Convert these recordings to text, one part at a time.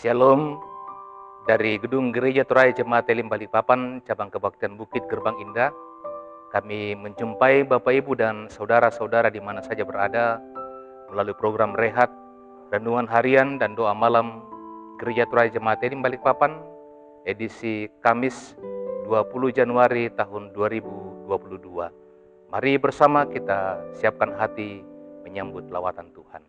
Shalom dari Gedung Gereja Torai Jemaat Elim Balikpapan, Cabang Kebaktian Bukit Gerbang Indah. Kami menjumpai Bapak Ibu dan saudara-saudara di mana saja berada melalui program rehat, renungan harian dan doa malam Gereja Torai Jemaat Elim Balikpapan edisi Kamis 20 Januari tahun 2022. Mari bersama kita siapkan hati menyambut lawatan Tuhan.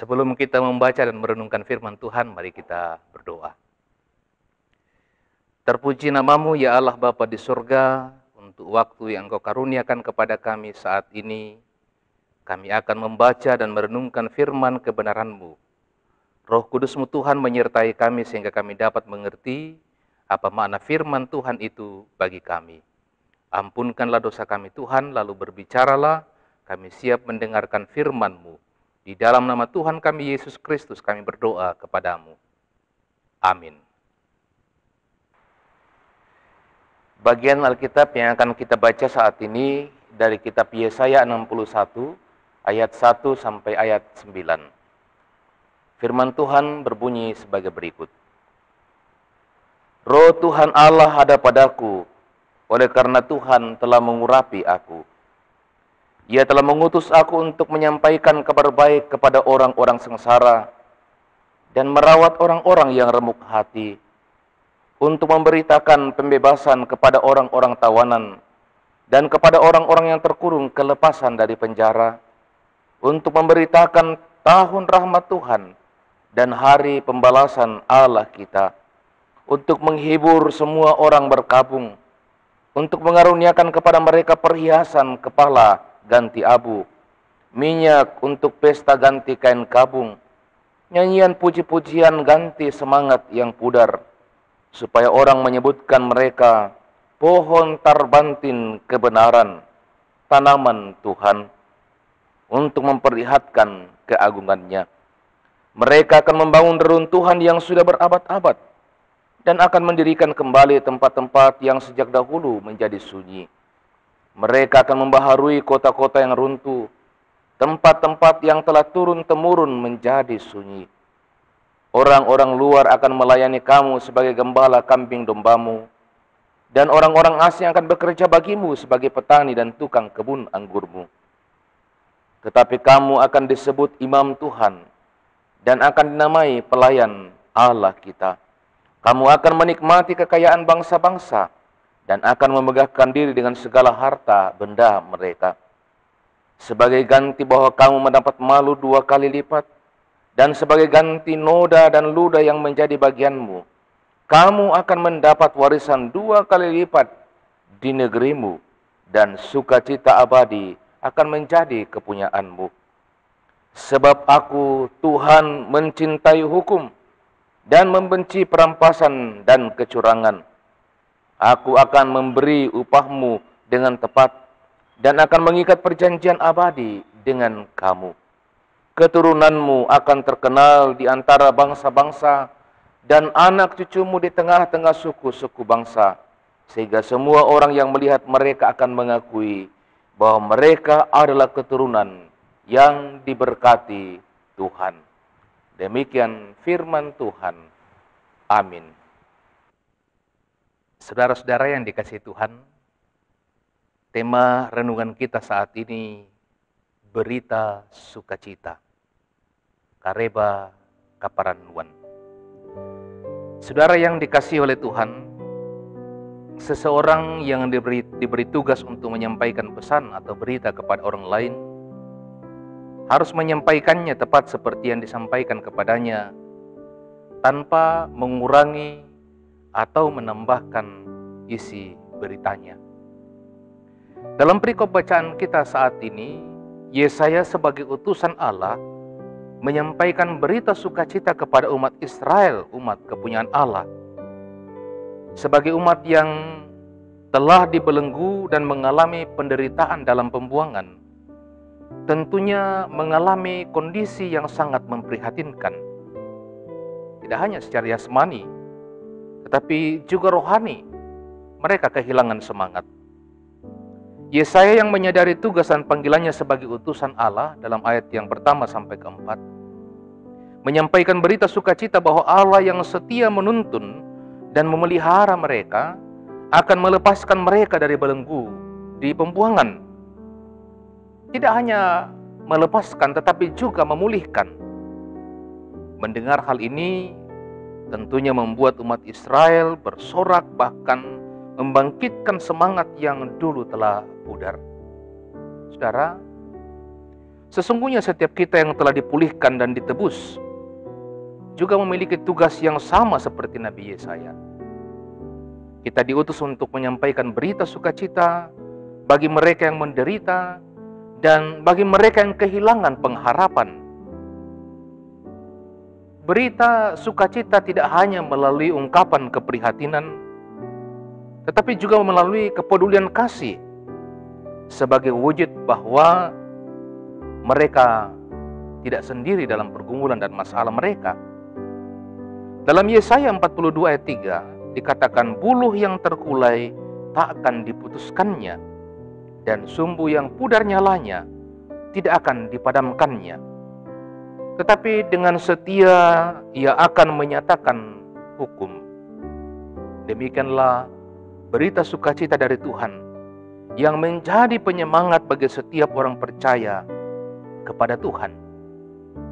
Sebelum kita membaca dan merenungkan firman Tuhan, mari kita berdoa. Terpuji namamu ya Allah Bapa di surga, untuk waktu yang Engkau karuniakan kepada kami saat ini. Kami akan membaca dan merenungkan firman kebenaran-Mu. Roh Kudus-Mu Tuhan menyertai kami sehingga kami dapat mengerti apa makna firman Tuhan itu bagi kami. Ampunkanlah dosa kami Tuhan, lalu berbicaralah, kami siap mendengarkan firman-Mu. Di dalam nama Tuhan kami Yesus Kristus kami berdoa kepadamu. Amin. Bagian Alkitab yang akan kita baca saat ini dari kitab Yesaya 61 ayat 1 sampai ayat 9. Firman Tuhan berbunyi sebagai berikut. Roh Tuhan Allah ada padaku, oleh karena Tuhan telah mengurapi aku. Ia telah mengutus aku untuk menyampaikan kabar baik kepada orang-orang sengsara dan merawat orang-orang yang remuk hati, untuk memberitakan pembebasan kepada orang-orang tawanan dan kepada orang-orang yang terkurung kelepasan dari penjara, untuk memberitakan tahun rahmat Tuhan dan hari pembalasan Allah kita, untuk menghibur semua orang berkabung, untuk mengaruniakan kepada mereka perhiasan kepala ganti abu, minyak untuk pesta ganti kain kabung, nyanyian puji-pujian ganti semangat yang pudar, supaya orang menyebutkan mereka pohon tarbantin kebenaran, tanaman Tuhan, untuk memperlihatkan keagungannya. Mereka akan membangun reruntuhan yang sudah berabad-abad, dan akan mendirikan kembali tempat-tempat yang sejak dahulu menjadi sunyi. Mereka akan membaharui kota-kota yang runtuh, tempat-tempat yang telah turun-temurun menjadi sunyi. Orang-orang luar akan melayani kamu sebagai gembala kambing dombamu, dan orang-orang asing akan bekerja bagimu sebagai petani dan tukang kebun anggurmu. Tetapi kamu akan disebut imam Tuhan, dan akan dinamai pelayan Allah kita. Kamu akan menikmati kekayaan bangsa-bangsa, dan akan memegahkan diri dengan segala harta benda mereka. Sebagai ganti bahwa kamu mendapat malu 2 kali lipat, dan sebagai ganti noda dan luda yang menjadi bagianmu, kamu akan mendapat warisan 2 kali lipat di negerimu, dan sukacita abadi akan menjadi kepunyaanmu. Sebab aku, Tuhan, mencintai hukum, dan membenci perampasan dan kecurangan. Aku akan memberi upahmu dengan tepat, dan akan mengikat perjanjian abadi dengan kamu. Keturunanmu akan terkenal di antara bangsa-bangsa, dan anak cucumu di tengah-tengah suku-suku bangsa, sehingga semua orang yang melihat mereka akan mengakui bahwa mereka adalah keturunan yang diberkati Tuhan. Demikian firman Tuhan. Amin. Saudara-saudara yang dikasihi Tuhan, tema renungan kita saat ini berita sukacita. Kareba Kaparanuan. Saudara yang dikasihi oleh Tuhan, seseorang yang diberi tugas untuk menyampaikan pesan atau berita kepada orang lain harus menyampaikannya tepat seperti yang disampaikan kepadanya, tanpa mengurangi atau menambahkan isi beritanya. Dalam perikop bacaan kita saat ini, Yesaya sebagai utusan Allah menyampaikan berita sukacita kepada umat Israel, umat kepunyaan Allah. Sebagai umat yang telah dibelenggu dan mengalami penderitaan dalam pembuangan, tentunya mengalami kondisi yang sangat memprihatinkan. Tidak hanya secara jasmani, tetapi juga rohani. Mereka kehilangan semangat. Yesaya yang menyadari tugas dan panggilannya sebagai utusan Allah dalam ayat yang pertama sampai keempat, menyampaikan berita sukacita bahwa Allah yang setia menuntun dan memelihara mereka akan melepaskan mereka dari belenggu di pembuangan. Tidak hanya melepaskan tetapi juga memulihkan. Mendengar hal ini tentunya membuat umat Israel bersorak, bahkan membangkitkan semangat yang dulu telah pudar. Saudara, sesungguhnya setiap kita yang telah dipulihkan dan ditebus juga memiliki tugas yang sama seperti Nabi Yesaya. Kita diutus untuk menyampaikan berita sukacita bagi mereka yang menderita dan bagi mereka yang kehilangan pengharapan. Berita sukacita tidak hanya melalui ungkapan keprihatinan, tetapi juga melalui kepedulian kasih sebagai wujud bahwa mereka tidak sendiri dalam pergumulan dan masalah mereka. Dalam Yesaya 42 ayat 3 dikatakan, buluh yang terkulai tak akan diputuskannya, dan sumbu yang pudar nyalanya tidak akan dipadamkannya. Tetapi dengan setia ia akan menyatakan hukum. Demikianlah berita sukacita dari Tuhan yang menjadi penyemangat bagi setiap orang percaya kepada Tuhan,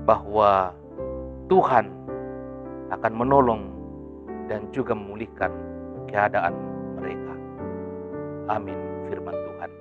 bahwa Tuhan akan menolong dan juga memulihkan keadaan mereka. Amin, firman Tuhan.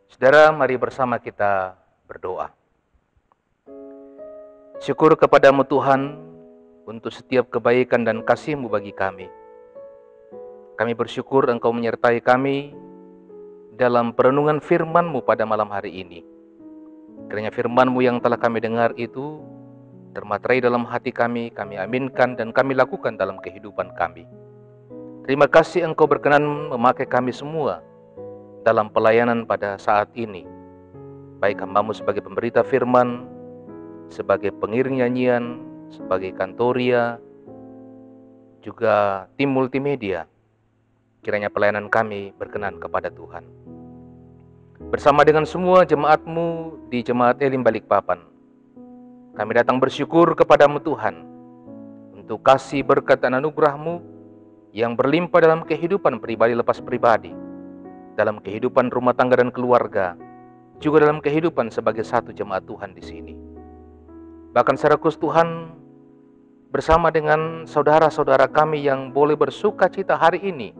Saudara, mari bersama kita berdoa. Syukur kepadamu Tuhan untuk setiap kebaikan dan kasih-Mu bagi kami. Kami bersyukur Engkau menyertai kami dalam perenungan firman-Mu pada malam hari ini. Kiranya firman-Mu yang telah kami dengar itu termaterai dalam hati kami aminkan dan kami lakukan dalam kehidupan kami. Terima kasih Engkau berkenan memakai kami semua dalam pelayanan pada saat ini. Baik hamba-Mu sebagai pemberita firman, sebagai pengiring nyanyian, sebagai kantoria, juga tim multimedia. Kiranya pelayanan kami berkenan kepada Tuhan. Bersama dengan semua jemaat-Mu di Jemaat Elim Balikpapan, kami datang bersyukur kepadamu Tuhan untuk kasih berkat dan anugerah-Mu yang berlimpah dalam kehidupan pribadi lepas pribadi, dalam kehidupan rumah tangga dan keluarga, juga dalam kehidupan sebagai satu jemaat Tuhan di sini. Bahkan secara khusus Tuhan, bersama dengan saudara-saudara kami yang boleh bersuka cita hari ini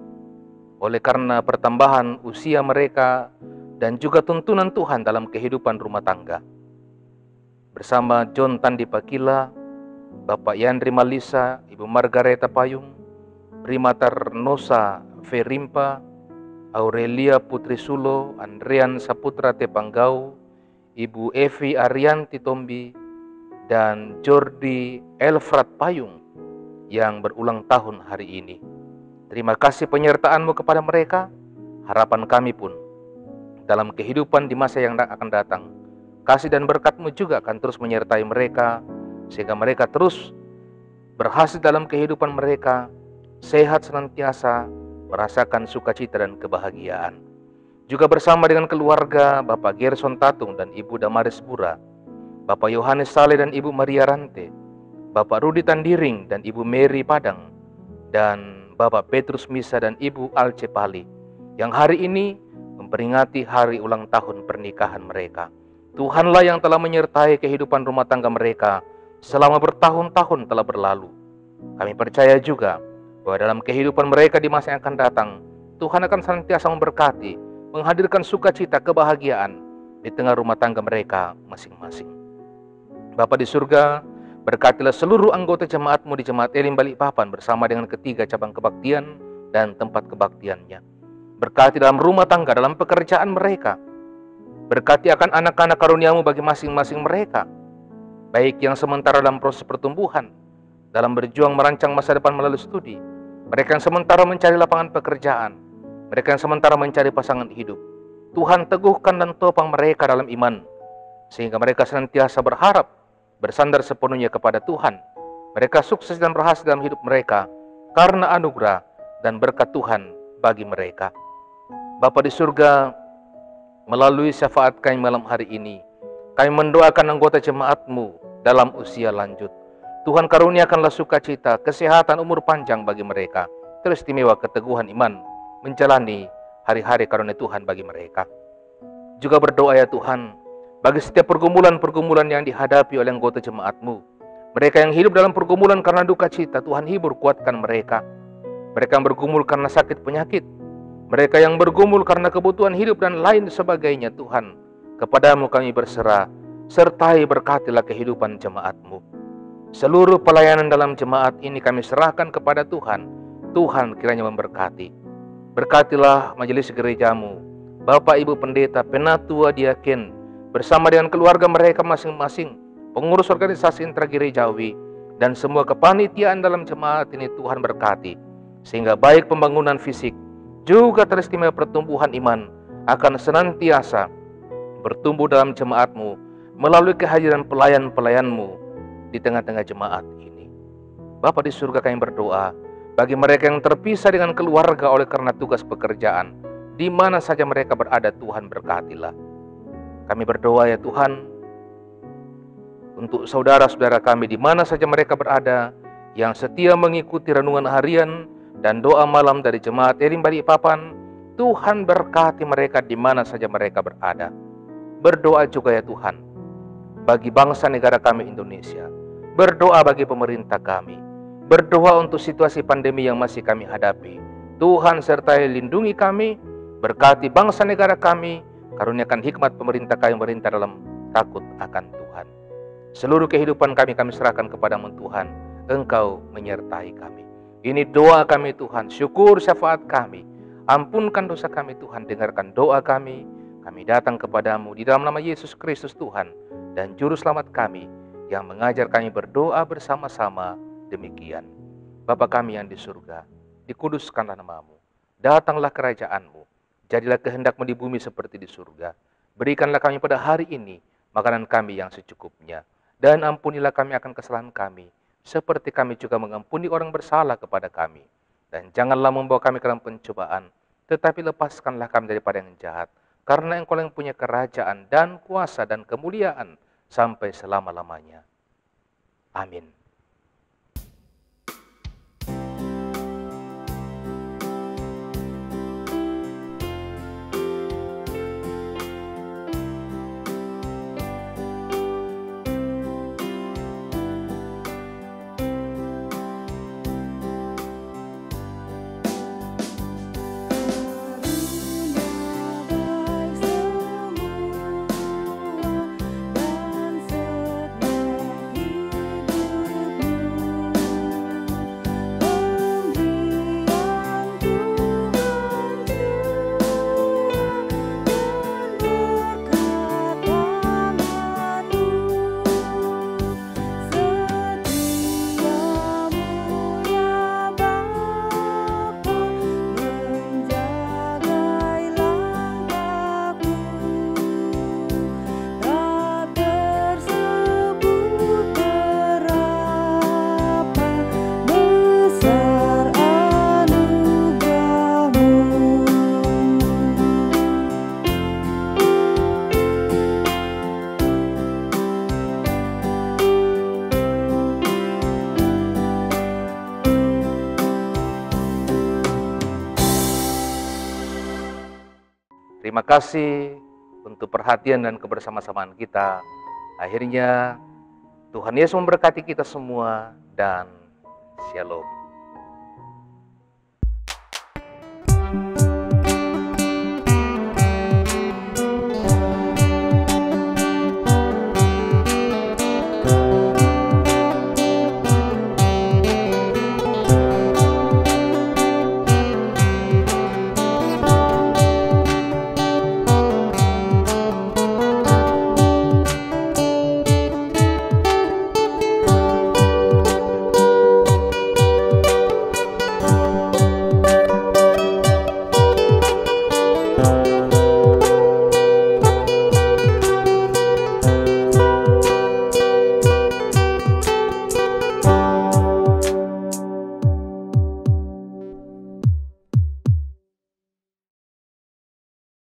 oleh karena pertambahan usia mereka dan juga tuntunan Tuhan dalam kehidupan rumah tangga. Bersama John Tandi Pakila, Bapak Yandri Malisa, Ibu Margareta Payung, Primatar Nosa Ferimpa, Aurelia Putri Sulo, Andrean Saputra Tepanggau, Ibu Evi Arianti Tombi, dan Jordi Elfrat Payung yang berulang tahun hari ini. Terima kasih penyertaan-Mu kepada mereka. Harapan kami pun dalam kehidupan di masa yang akan datang, kasih dan berkat-Mu juga akan terus menyertai mereka, sehingga mereka terus berhasil dalam kehidupan mereka, sehat senantiasa, merasakan sukacita dan kebahagiaan. Juga bersama dengan keluarga Bapak Gerson Tatung dan Ibu Damaris Bura, Bapak Yohanes Saleh dan Ibu Maria Rante, Bapak Rudi Tandiring dan Ibu Mary Padang, dan Bapak Petrus Misa dan Ibu Alce Pali, yang hari ini memperingati hari ulang tahun pernikahan mereka. Tuhanlah yang telah menyertai kehidupan rumah tangga mereka selama bertahun-tahun telah berlalu. Kami percaya juga bahwa dalam kehidupan mereka di masa yang akan datang, Tuhan akan senantiasa memberkati, menghadirkan sukacita, kebahagiaan di tengah rumah tangga mereka masing-masing. Bapa di surga, berkatilah seluruh anggota jemaat-Mu di Jemaat Elim Balikpapan bersama dengan ketiga cabang kebaktian dan tempat kebaktiannya. Berkati dalam rumah tangga, dalam pekerjaan mereka. Berkati akan anak-anak karunia-Mu bagi masing-masing mereka, baik yang sementara dalam proses pertumbuhan, dalam berjuang merancang masa depan melalui studi, mereka yang sementara mencari lapangan pekerjaan, mereka yang sementara mencari pasangan hidup. Tuhan teguhkan dan topang mereka dalam iman, sehingga mereka senantiasa berharap, bersandar sepenuhnya kepada Tuhan. Mereka sukses dan berhasil dalam hidup mereka karena anugerah dan berkat Tuhan bagi mereka. Bapa di surga, melalui syafaat kami malam hari ini, kami mendoakan anggota jemaat-Mu dalam usia lanjut. Tuhan karuniakanlah sukacita, kesehatan, umur panjang bagi mereka, teristimewa keteguhan iman menjalani hari-hari karunia Tuhan bagi mereka. Juga berdoa ya Tuhan, bagi setiap pergumulan-pergumulan yang dihadapi oleh anggota jemaat-Mu. Mereka yang hidup dalam pergumulan karena duka cita, Tuhan hibur, kuatkan mereka. Mereka yang bergumul karena sakit penyakit, mereka yang bergumul karena kebutuhan hidup dan lain sebagainya, Tuhan, kepadamu kami berserah, sertai berkatilah kehidupan jemaat-Mu. Seluruh pelayanan dalam jemaat ini kami serahkan kepada Tuhan. Tuhan kiranya memberkati. Berkatilah majelis gereja-Mu, Bapak Ibu Pendeta, Penatua, Diaken, bersama dengan keluarga mereka masing-masing, pengurus organisasi intragerejawi, dan semua kepanitiaan dalam jemaat ini. Tuhan berkati, sehingga baik pembangunan fisik, juga teristimewa pertumbuhan iman akan senantiasa bertumbuh dalam jemaat-Mu melalui kehadiran pelayan-pelayan-Mu di tengah-tengah jemaat ini. Bapa di surga, kami berdoa bagi mereka yang terpisah dengan keluarga oleh karena tugas pekerjaan, di mana saja mereka berada, Tuhan berkatilah. Kami berdoa ya Tuhan, untuk saudara-saudara kami di mana saja mereka berada, yang setia mengikuti renungan harian dan doa malam dari Jemaat Elim Balikpapan. Tuhan berkati mereka di mana saja mereka berada. Berdoa juga ya Tuhan bagi bangsa negara kami Indonesia. Berdoa bagi pemerintah kami. Berdoa untuk situasi pandemi yang masih kami hadapi. Tuhan sertai lindungi kami, berkati bangsa negara kami, karuniakan hikmat pemerintah kami merintah dalam takut akan Tuhan. Seluruh kehidupan kami serahkan kepadamu Tuhan. Engkau menyertai kami. Ini doa kami Tuhan, syukur syafaat kami. Ampunkan dosa kami Tuhan, dengarkan doa kami. Kami datang kepadamu di dalam nama Yesus Kristus Tuhan dan Juru Selamat kami, yang mengajar kami berdoa bersama-sama demikian. Bapa kami yang di surga, dikuduskanlah namamu. Datanglah kerajaan-Mu, jadilah kehendak-Mu di bumi seperti di surga. Berikanlah kami pada hari ini makanan kami yang secukupnya, dan ampunilah kami akan kesalahan kami, seperti kami juga mengampuni orang bersalah kepada kami. Dan janganlah membawa kami ke dalam pencobaan, tetapi lepaskanlah kami daripada yang jahat, karena Engkau yang punya kerajaan dan kuasa dan kemuliaan sampai selama-lamanya. Amin. Terima kasih untuk perhatian dan kebersama-samaan kita. Akhirnya Tuhan Yesus memberkati kita semua dan Shalom.